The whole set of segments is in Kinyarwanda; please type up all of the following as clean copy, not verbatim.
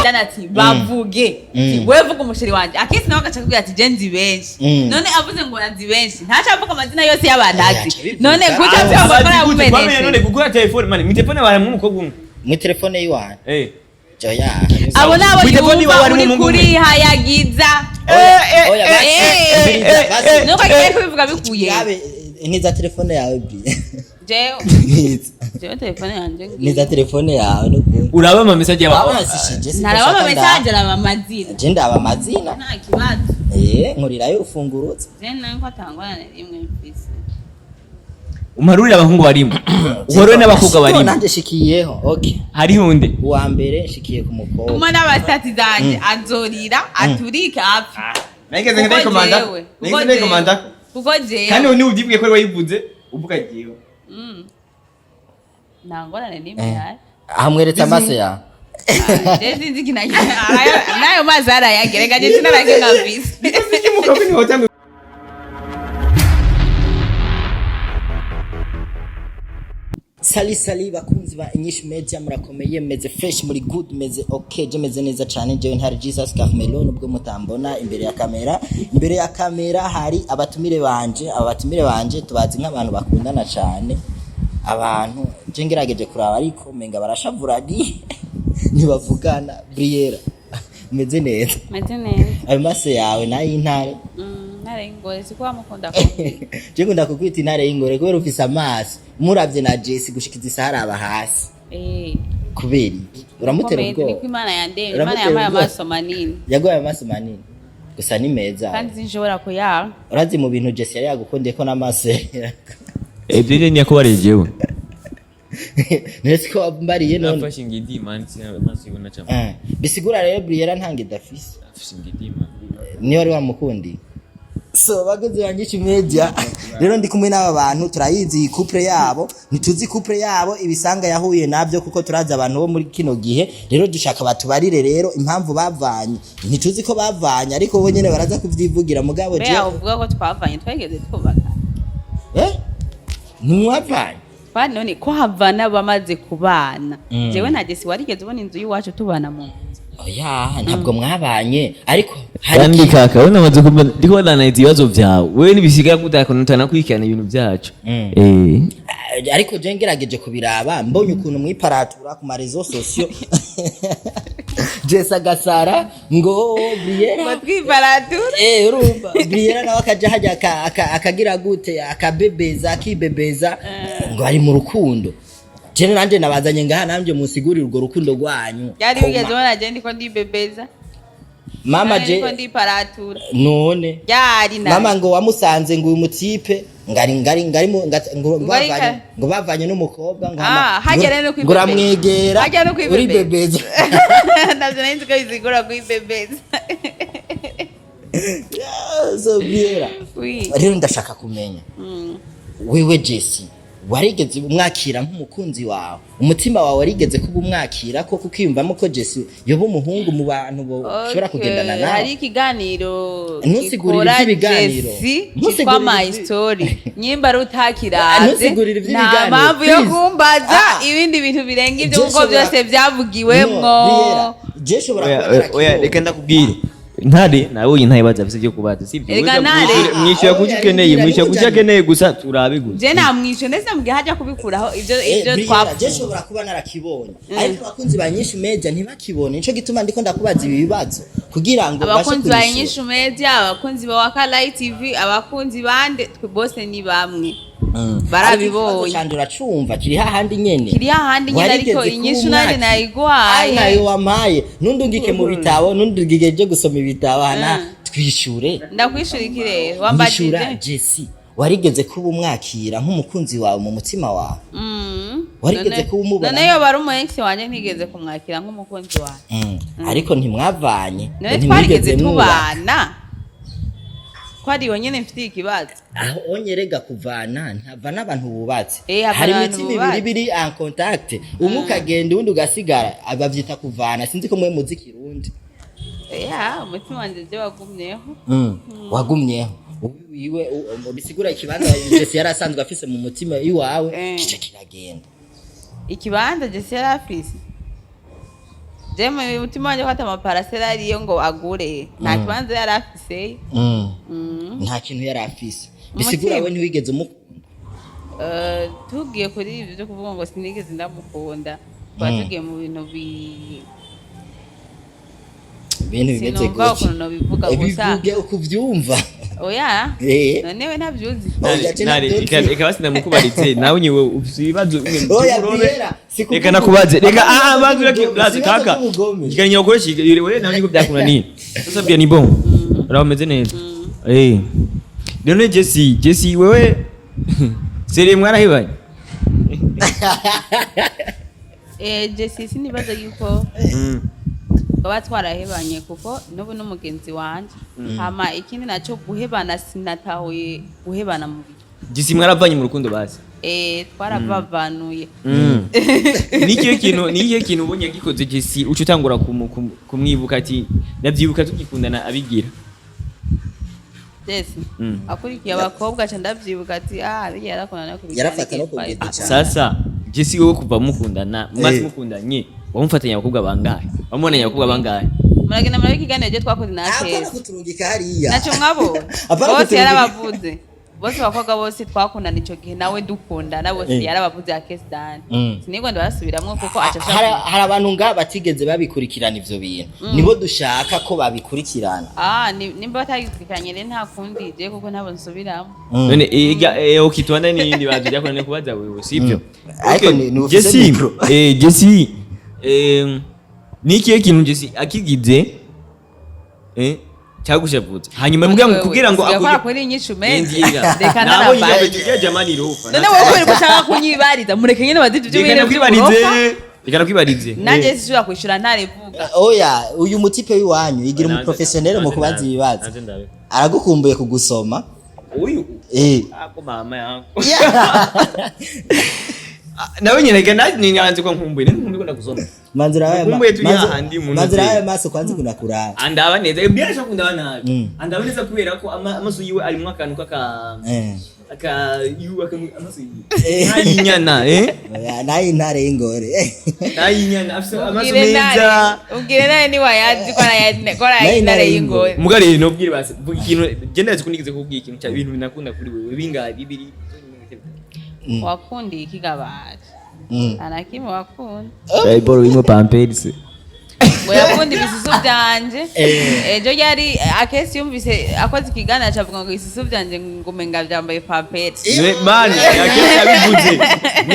Diana ati bavuge wewe vuga umusheri wanje akisi nawe agaca kubwira ati je nzi benshi none avuze ngo nzi benshi ntaca avuga amazina yose y'abandazi none guca byabakora bumenetse none kugura telefone mani mu telefone bahe mu mukobwa umwe mu telefone yiwanje Joya abo nabo yumva kuri hayagiza nuko agiye kubivuga bikuye niza telefone yawe bri Jewe telefone yanje niza telefone yawe uraba ama message yawe naraba ama message araba amazina je ndaba amazina nta kibazo nkurirayo urufungurutse je nanko atangwana rimwe mfise umarurira abahungu barimo uhorwe n'abakobwa barimo nanje shikiyeho okay hari hunde uwa mbere shikiye ku mukobwa umwana abastati zanje azorira aturika apfi nageze ngende komanda kuko je kandi ni ubyibwiye ko wayivuze uvuga giye nangorane nimwe yaje hamweretse amaso ya Jesse nzikinanya nayo mazara yagereka je sinarage ngavisi umukobwa ni hotamwe Sali bakunzi ba Inyishu Media murakomeye meze fresh muri good meze okay je meze neza cyane je ntari Jesus Carmelo nubwo mutambona imbere ya kamera hari abatumire banje tubazi nk'abantu bakundana cyane abantu je ngerageje kuraba ariko menga barashavura ntibavugana BRIELLA meze neza ayo maso yawe nayo intare ntare ingore siko amukunda ko je ngunda kukwita intare ingore kubera ufise amaso muravye na Jessy gushikiza isahara aba hasi kubera uramutera ubwo niko imana yandeye imana yamaye amaso manini yagoye amaso manini gusa ni meza kandi sinshobora kuyaha urazi mu bintu Jessy yari yagukundiye ko n'amaso ebye ni yakubarejewe nese ko mbariye none afashe ngidima amaso yibona cyane bisigura rero BRIELLA ntanga idafise afashe ngidima ni wari wamukundi so baguze Inyishu Media rero ndi kumwe n'aba bantu turayizi couple yabo ntituzi couple yabo ibisanga yahuye nabyo kuko turazi abantu bo muri kino gihe rero dushaka batubarire rero impamvu bavanye ntituzi ko bavanye ariko bo nyene baraza kuvyivugira mugabo je uvuga ko twavanye twegeze twubaka ntiwavanye bane none ko havana bamaze kubana jewe na Jessy warigeze ubona inzu y'iwacu tubana mu oya ntabwo mwabanye ariko kandi kaka we namaze ndiko danaiza ibibazo vyawe we nibisigaye kudakonotana kwikana ibintu byacu ariko je ngerageje kubiraba mbonye ukuntu mwiparatura ku marezo sociaux Jessy agasara ngo BRIELLA batwiparatura urumva BRIELLA nawe akaja hajya akagira gute akabebeza akibebeza ngo ari mu rukundo Jene nanje nabazanye ngaha namje musigurira urwo rukundo rwanyu yari ugeze ubona je ndiko ndibebeza mama je ndiko ndiparatura none yari na mama ngo wamusanze ngo uyu mutipe ngari ngo bavanye n'umukobwa ngo hagere no kwibebeza ngo ramwegera uri bebeza ndavyo nzi ko izigura kwibebeza so BRIELLA rero ndashaka kumenya wewe Jessy warigeze umwakira nk'umukunzi wawe umutima wawe warigeze kuba umwakira ko kukiyumvamo ko Jessy yoba umuhungu mu bantu boshobora kugendana nawe hari ikiganiro ntusigurire ibiganiro kwa my story nyimba rutakiraze ntusigurire ibiganiro nta mpamvu yo kumbaza ibindi bintu birenga ibyo kuko byose byavugiwemwo je shobora oya reka ndakubwire ntare nawe ntayibaza bise byo kubaza sibyo mwishyura kugikeneye gusa turabiguze je namwishyura ndetse mbwe haja kubikuraho ibyo twapfuye je shobora kuba narakibonye ariko abakunzi ba Inyishu Media ntibakibone nico gituma ndiko ndakubaza ibi bibazo kugira ngo abakunzi ba Inyishu Media abakunzi ba Wakala TV abakunzi bande twe bose ni bamwe barabibonye kandi uracumva kiri hahandi nyene ariko Inyishu nari nayigwaye nayo wamaye nundungike mu bitabo nundungike je gusoma ibitabo hana twishure ndakwishura iki rero wambajije Jessy warigeze kuba umwakira nk'umukunzi wawe mu mutima wawe warigeze kuba umubona none yo bari umuyensi wanje ntigeze kumwakira nk'umukunzi wawe ariko ntimwavanye ntimwigeze tubana kwari wonyene mfite ikibazo aho onyerega kuvana ntava n'abantu bubatse hari imitima biri en contact umukagenda undi ugasigara abavyita kuvana sinzi ko mwe muzi kirundi umutima wanje je wagumyeho wagumyeho iwe bisigura ikibanza Jessy yari asanzwe afise mu mutima iwawe kica kiragenda ikibanza Jessy yari afise Jeme mutima wanje kwata amaparasera ariyo ngo agure nta kibanza yari afise nta kintu yari afise bisigura we ntiwigeze tugiye kuri ibyo byo kuvuga ngo sinigeze ndamukunda twatugiye mu bintu bimeze gutya bivuge ukuvyumva oya none we ntavyuzi ikabasi ndamukubaritse nawe nyewe ubibazo oya BRIELLA reka nakubaze reka bazu reke kaka kiganya ukoresha wewe nawe niko byakunaniye sasa bya ni bon urameze neza none Jessy wewe seri mwarahibanye Jessy sinibaza yuko baba twarahebanye kuko n'ubu n'umugenzi wanje hama ikindi naco guhebana sinatahuye guhebana mu bihe Jessy mwaravanye mu rukundo bazi twarabavanuye nikiye kintu ubonye gikoze Jessy uco utangura kumwibuka ati ndavyibuka tugikundana abigira Jessy akurikiye abakobwa aca ndavyibuka ati ariya yarakundana kubijana yarafata no kubwira sasa Jessy wowe kuva mukundana maze mukundanye wamfatanya abakobwa bangahe wamubonanye abakobwa bangahe muragenda muri kiganiro je twakoze na keza kuturungika hariya naco mwabo bose yarabavuze bose bakobwa bose twakundana ico gihe nawe dukundana bose yarabavuze ya case dan sinigwa ndabasubiramwe kuko hari abantu nga batigeze babikurikirana ivyo bintu nibo dushaka ko babikurikirana nimba batagikurikiranye rero nta kundi je kuko ntabwo nsubiramo none ukitwanda n'indi baje yakona kubaza wewe sivyo ariko ni Jessy nikiye kintu Jessy akigize cyagushavutse hanyuma mbwa kugira ngo akora kuri inyishu mezi reka nabo yiyabe tujye jamani rufa none wowe kweri gushaka kunyibariza mureke nyene badije byo bire reka nakwibarize nanje sishobora kwishura ntarevuga oya uyu mutipe wiwanyu yigira umu professionnel mu kubaza ibibazo aragukumbuye kugusoma uyu ako mama yangu nawe nyine reka ninyanze ko nkumbuye nkumbuye ko ndagusoma manzira aya maso kwanze kunakurara andaba neza byasha kundaba nabi andaba neza kubera ko amaso yiwe ari mu akantu aka yu amaso nayinyana nayi ntare y'ingore nayinyana afite amaso meza ubwire naye ni wayazi ko nayi ntare y'ingore mugari no bwire basi ikintu genda zikunigeze kubwira ikintu cya ibintu binakunda kuri wewe bingahe bibiri wakundi ikigabari anakimwe wakunda boro bimwe pampers yakundi ibisusu byanje ejo yari akesi yumvise akoze ikiganiro acavuga ngo ibisusu byanje ngumenga byambaye pampers man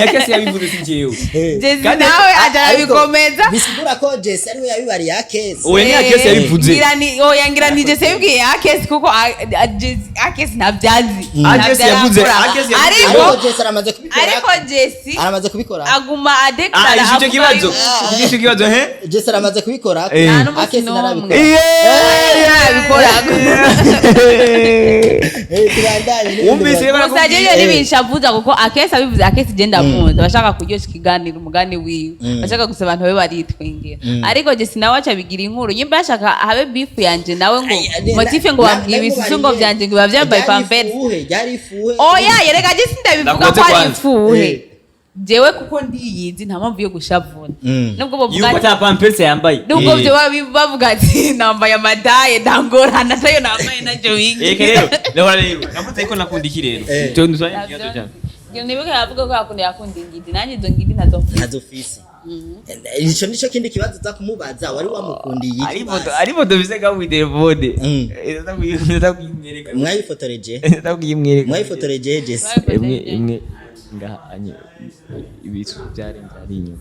akesi yabivuze sinjewe Jessy nawe ajabikomeza bisigura ko Jessy ariwe yabibariye akesi oya ni akesi yabivuze ngira ni Jessy yabwiye akesi kuko akesi ntabyazi akesi yavuze ariko Jessy aramaze kubikora aguma adeklara icyo kibazo Jessy aramaze kubikora akesi narabikora umvise barakugira nibishavuza kuko akesi abivuze akesi genda muzi bashaka kuryoshya ikiganiro umugani wiwe bashaka gusa abantu be baritwengera ariko Jessy nawe aca bigira inkuru nyimba yashaka habe beef yanje nawe ngo motife ngo bambwiye ibisusu ngo byanje ngo bavyambaye pampers oya yereka Jessy ndabivuga ko ari ifuhe jewe kuko ndiyizi nta mpamvu yo gushavuna nubwo bavuga yuko ta pampers yambaye nubwo byo bavuga ati nambaye amadaye ndangorana tayo nambaye najo wingi rero navuze ko nakunda iki rero cyo ndusanye kiyato cyane nibuka yavuga ko yakunda ingidi nanjye izo ngidi ntazofise nico kindi kibazo zakumubaza wari wamukundiye aribo dovise ga with the body mwayifotoreje Jessy imwe ngahanye ibisu byarenze ari inyuma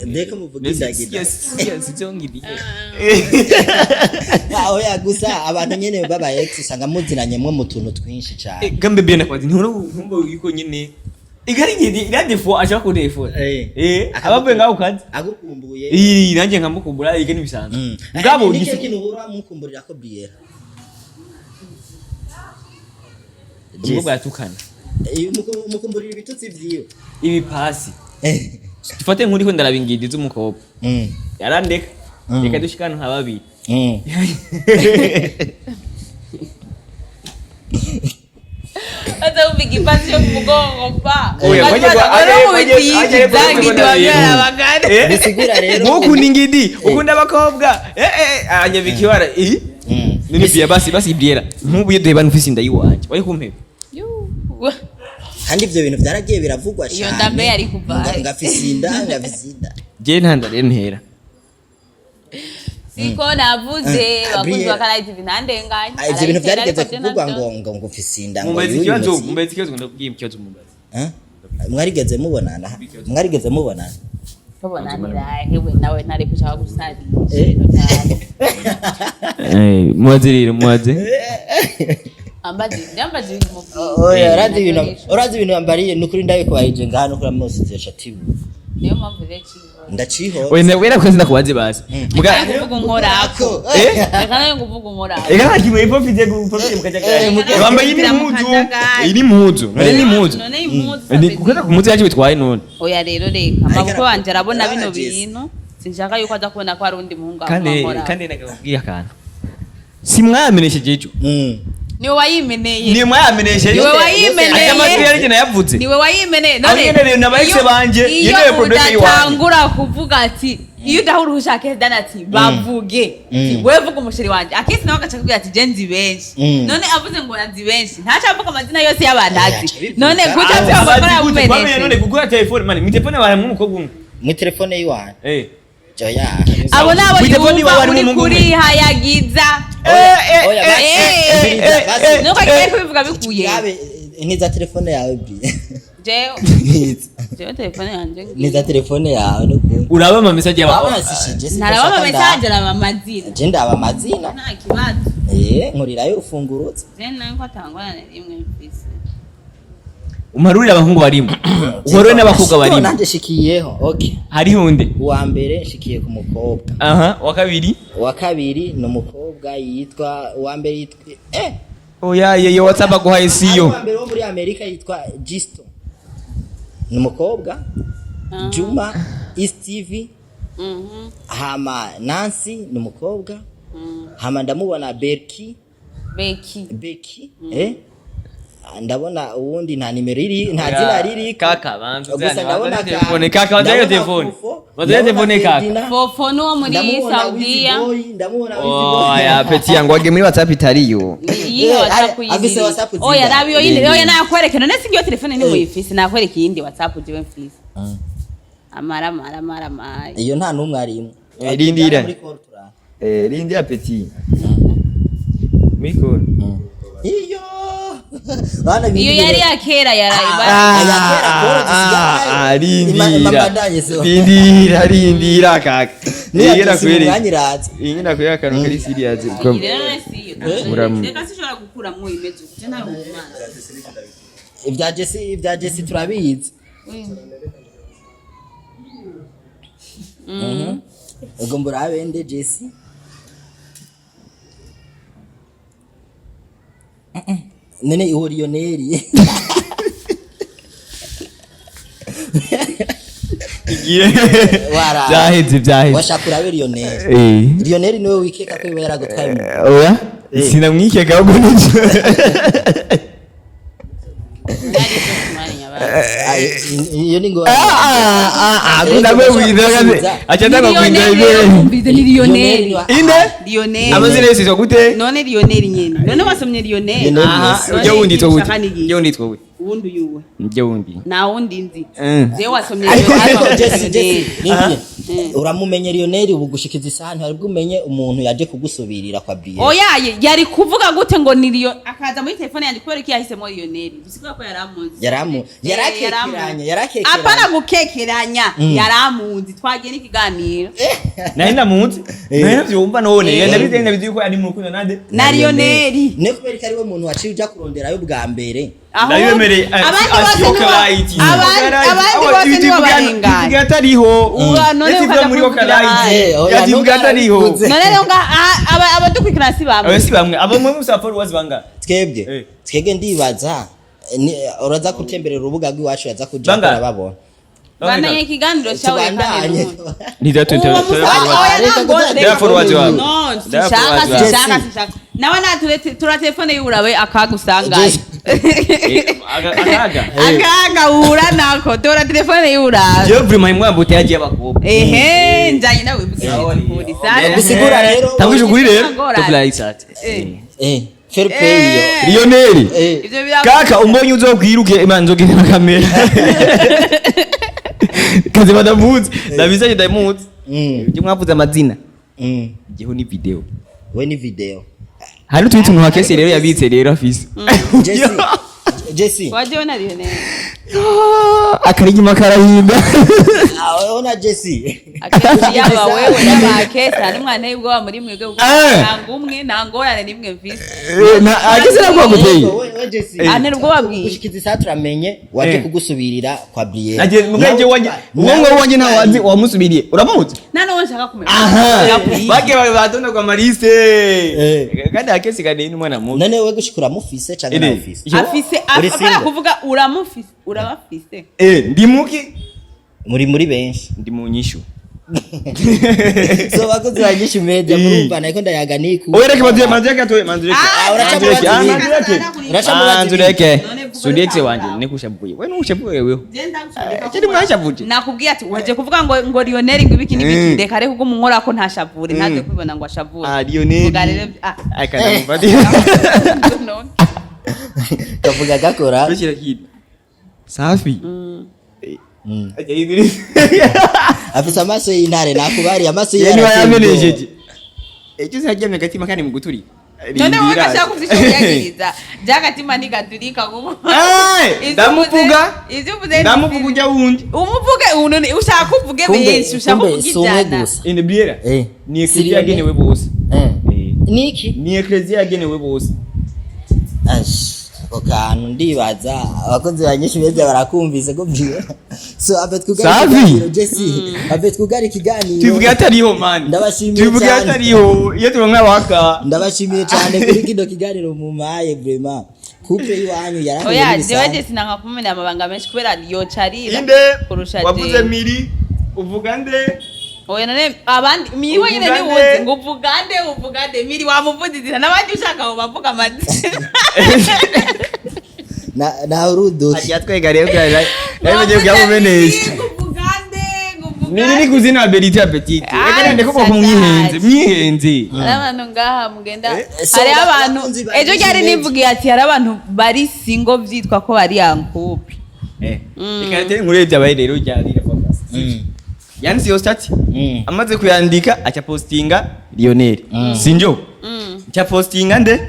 ndeka muvugizagida sicyongidi oya gusa abantu nyene baba ex usanga muziranyemwe mu tuntu twinshi cyane gambe bien nakwazi ntumbo yuko nyene igari ngidi irande fo ashaka ko defo abavuye ngaho kazi agukumbuye nanjye nkamukumbura ige nibisanzwe ngabo nicyo kintu uhora mukumburira ko BRIELLA umukobwa yatukana mukumburira ibitutsi vyiwe ibi pasi tufate nkuri ko ndarabingidiza umukobwa yarandeka reka dushikana nka babiri aza uza ubiga ipasi yo kumugongo pa Oya, bisigura rero ukunda ingidi ukunda abakobwa anje bikiwara nini pia basi BRIELLA nkubu yedeba nufise inda yiwanje wari kumpeba kandi ivyo bintu byaragiye biravugwa cyane iyo ndambe yari kuva ngafise inda je ntanda rero ntera siko navuze bakunzi bakarayiza ibinandenganye ivyo bintu byarigeze kuvugwa ngo ngufise inda ngo mumbezi ikibazo ndabwiye ikibazo mumbezi mwarigeze mubonana tubonanira hewe nawe ntari kushaka gusarisha muwaze ambazi oya urazi ibintu ambariye nukuri ndaye kubayije ngano kuri amusizesha TV niyo mpamvu rero ndaciho wera kwezi ndakubaze basi muga kuvuga nkorako kana kuvuga nkorako ega kimwe ipo fije gupfira mukajagari wambaye iri muzu none imuzu ni kukata ku muzi yaje bitwaye none oya rero reka amaboko banje arabona bino bintu sinshaka yuko aza kubona ko ari undi muhungu akora kandi nakubwiye akantu simwamenesheje ejo niwe wayimeneye niwe mwamenesheje niwe wayimeneye amatwi yari gena yavuze niwe wayimeneye none rero nabayise banje yene producer yiwa tangura kuvuga ati iyo udahura ushaka dana ati bavuge wewe vuga umushiri wanje akisi nawe akacakubwira ati je nzi benshi none avuze ngo nzi benshi ntacha avuga amazina yose y'abandazi none kuca byakora yamumeneshe none kugura telefone mani mi telefone wawe umukobwa umwe mu telefone yiwanje joya abo nabo yumva kuri hayagiza nuko agiye kubivuga bikuye niza telefone yawe bri jewe telefone yanje niza telefone yawe uraba ama message yawe naraba ama message araba amazina je ndaba amazina nta kibazo nkurirayo urufungurutse je nayo ko atangwana rimwe mfise umarurira abahungu barimo uhorwe n'abakobwa barimo nanje shikiyeho okay hari hunde uwa mbere shikiye ku mukobwa wa kabiri ni umukobwa yitwa uwa mbere yitwa oya yeye WhatsApp aguhaye siyo uwa mbere wo muri Amerika yitwa Gisto ni umukobwa Juma Steve hama Nancy ni umukobwa hama ndamubona Becky ndabona uwundi nta nimero iri nta zina riri kaka bantu gusa ndabona telefone kaka wanzayo telefone kaka fofo no muri Saudiya ndamubona ya peti yangu wage muri WhatsApp itariyo iyo WhatsApp yindi oya rabiyo yindi oya nakwereke none singiyo telefone ni muyifisi nakwereke yindi WhatsApp jiwe mfisi amara iyo nta numwe arimo rindira rindira peti mikoro iyo yari yakera rindira kaka nigera kwera kano kari serious reka sishobora gukura mu imezo je nta umwana ibya Jessy turabizi ubwo mburabe Jessy nene ihoriyoneri byaheze washaka urabe Lionel niwe wikeka ko iba yaragutwaye oya sinamwikeka ahubwo n'icyo iyo ni ngo nawe widaga achataka kuingia ni Lionel inde amazina yose zo gute none Lionel nyene none wasomye Lionel ujya wundi to gute ujya wundi to gute wundi yuwe ujya wundi na wundi nzi je wasomye Jessy uramumenye Lionel ubu gushikiza isahani hari bwumenye umuntu yaje kugusubirira kwa BRIELLA oya yari kuvuga gute ngo ni Lionel akaza muri telefone yandi kwere ki yahisemo Lionel bisigura ko yarakekeranya apana gukekeranya yaramuzi twagiye n'ikiganiro naye ndamuzi naye byumva none ndabizenga bizi ko ari mu rukundo nande na Lionel ne kubera ko ari we muntu waciye uja kuronderayo bwa mbere ndayemereye abandi bose nibo barenganye atariho none ukaza muri okarayize yagivuga atariho none rero abadukwikira si bamwe abo mu musafari wazi banga twebwe ndibaza uraza kutemberera urubuga rw'iwacu yaza kuja babona bana ikiganiro cyawe kandi nida no shaka nawe na tura telefone y'urabe akagusanga akaga uhura nako tora telefone y'uraza je vraiment imwambo yagiye abakobwa njanye nawe kuri bisigura rero tanguje kuri rero tubla isate fair play yo Lionel kaka umbonye uzokwiruke imana nzogenda kamera kaze badamuzi nabizaje damuzi je mwavuze amazina jeho ni video we ni video hari utuntu nka kese rero yabitse rero afise Jessy waje ona Lionel akarigima karahinda ona Jessy akesi yaba wewe n'abakesa n'umwana y'ubwo muri mwebwe ntango umwe ntangorane nimwe mfise na akese nakwa guteye we Jessy ane ubwo babwiye ushikiza saturamenye waje kugusubirira kwa BRIELLA naje mugaje waje umwe waje nta wazi wamusubiriye uramuzi nano wonshaka kumenya bage badonda kwa Marise kandi akese kane n'umwana muto none we gushikura mufise canke na office afise afara kuvuga uramufise urabafise ndi muki muri benshi ndi mu nyishu so bakoze banyishu media murumva nako ndayaganiku owereke manzureke atoye manzureke manzureke sudetse wanje nekushabuye we nushabuye wewe kiri mwashabuje nakubwiye ati waje kuvuga ngo Lionel ngo ibiki nibiki ndeka reko ko munkora ko ntashavure ntaze kwibona ngo ashavure Lionel akana mufati kavuga gakora bishira kidi safi afisa amaso y'intare nakubari amaso y'intare yamenejeje icyo sajyamye gatima kandi muguturi none wakashaka kuzisha kuyagiriza jagatima nigaturika ngo ndamuvuga ujya wundi umuvuge unone ushaka kuvuge benshi ushaka kugijana ine BRIELLA ni eklezia yagenewe bose niki ni eklezia yagenewe bose okanu ndibaza abakozi banyinshi beze barakumvise ko BRIELLA so Jessy abetwugari kiganiro tuvuge atariho man ndabashimiye tuvuge atariho iyo turonka waka ndabashimiye cyane kuri kido kiganiro mumaye vraiment couple iwanyu yarahuye oya jewe Jessy nanga kumenya amabanga menshi kubera yo carira kurusha je wavuze miri uvuga nde oya none abandi miwe nyene ni wuzi ngo uvugande miri wamuvudizira nabandi ushaka ngo bavuga amazina na urudo ajyatwega rero bya nabigiye byamumenesha miri ni kuzina Berita Petite reka ndeko ko mwihenze abantu ngaha mugenda hari abantu ejo cyari nivugiye ati hari abantu bari single vyitwa ko bari yankupi reka tere nkurebye abaye rero cyarira focus yani siyo stati amaze kuyandika acha postinga Lionel sinjo acha postinga nde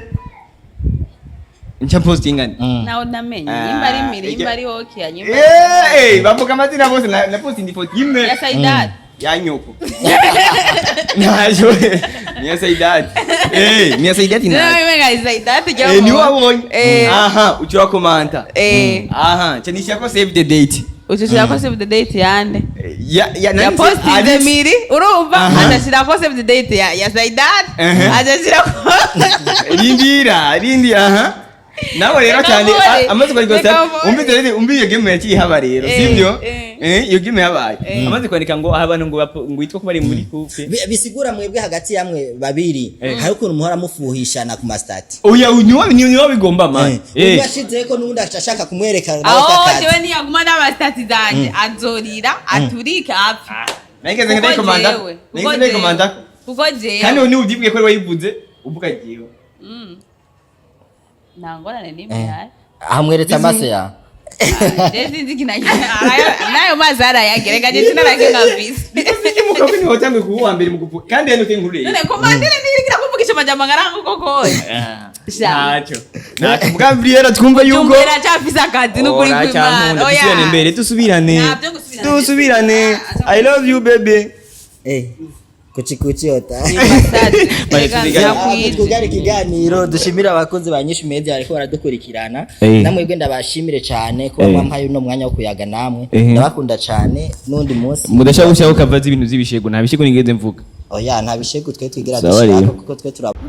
nawe namenye imba ari miri imba ari hoki anyumba bavuga amazina bose na postingi foto imwe ya Saidat ya nyoko najo ni Saidat ni Saidat na mimi ngai Saidat jawo ni wabonye aha ukiwa komanta aha chanisha ko save the date ushishira ko save the date yande ya post the miri urumva atashira ko save the date ya Saidat atashira ko rindi aha nawe rero cyane amaze kwandika umbi iyo game yaciye haba rero sibyo iyo game yabaye amaze kwandika ngo abantu ngo yitwa ko bari muri couple bisigura mwebwe hagati yamwe babiri hari ukuntu muhora mufuhishana ku mastati oya niyo bigomba man ubashize ko nundi ashaka kumwereka jewe ni yaguma n'abastati zanje azorira aturika apfa nageze komanda kuko jewe kandi ni ubyibwiye ko wayivuze uvuga jewe nangorane nimbyara hamweretse amaso ya Jessy nzikinaje nayo mazara yagereka Jessy narake ngavisi ikimuka kwini hotamwe kuwa mbere mugupu kandi yano tenkure none komandire nirigira kuvugisha majambo ngarango kokoi nacho muga BRIELLA twumva yuko yumbera cyafisa akazi n'ukuri kw'Imana oya imbere tusubirane I love you baby kuchikuchi ota kugari kiganiro dushimira abakozi banyinshi media ariko baradukurikirana namwe gwe ndabashimire cyane ko mwampaye no mwanya wo kuyaga namwe ndabakunda cyane nundi munsi mudashaka gushaka kavaza ibintu z'ibishego nta bishego nigeze mvuga oya nta bishego twe twigira dushaka kuko twe turaba